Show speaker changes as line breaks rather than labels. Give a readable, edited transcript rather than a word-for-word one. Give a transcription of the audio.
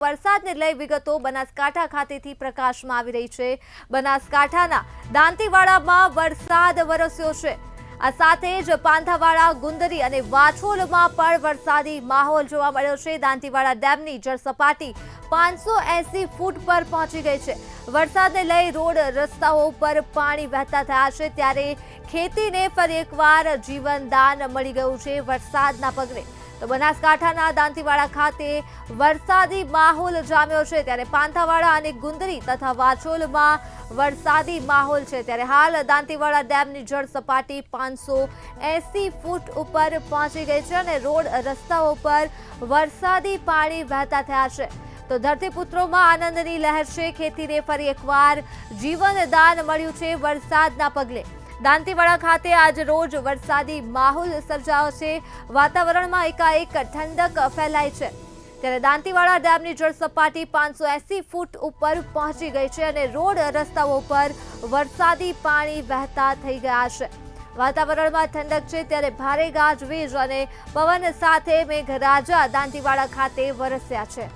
વરસાદને લઈ વિગતો બનાસકાંઠા ખાતેથી પ્રકાશમાં આવી રહી છે। બનાસકાંઠાના દાંતીવાડામાં વરસાદ વરસ્યો છે। આ સાથે જ પાંથાવાડા, ગુંદરી અને વાછોલમાં પણ વરસાદી માહોલ જોવા મળ્યો છે। દાંતીવાડા ડેમની જળસપાટી 580 ફૂટ પર પહોંચી ગઈ છે। વરસાદને લઈ રોડ રસ્તાઓ પર પાણી વહેતા થયા છે, ત્યારે ખેતીને ફરી એકવાર જીવનદાન મળી ગયું છે વરસાદના પગલે। તો બનાસકાંઠાના દાંતીવાડા ખાતે વરસાદી માહોલ જામ્યો છે, ત્યારે પાંથાવાડા અને ગુંદરી તથા વાછોલમાં વરસાદી માહોલ છે। ત્યારે હાલ દાંતીવાડા ડેમની જળ સપાટી 580 ફૂટ ઉપર પહોંચી ગઈ છે અને રોડ રસ્તાઓ પર વરસાદી પાણી વહેતા થયા છે। તો ધરતીપુત્રોમાં આનંદની લહેર છે। ખેતીને ફરી એકવાર જીવનદાન મળ્યું છે વરસાદના પગલે। દાંતીવાડા ખાતે આજ રોજ વરસાદી માહોલ સર્જાયો છે। વાતાવરણમાં એકાએક ઠંડક ફેલાઈ છે, ત્યારે દાંતીવાડા ડેમની જળ સપાટી 580 ફૂટ ઉપર પહોંચી ગઈ છે અને રોડ રસ્તાઓ પર વરસાદી પાણી વહેતા થઈ ગયા છે। વાતાવરણમાં ઠંડક છે, ત્યારે ભારે ગાજવીજ અને પવન સાથે મેઘરાજા દાંતીવાડા ખાતે વરસ્યા છે।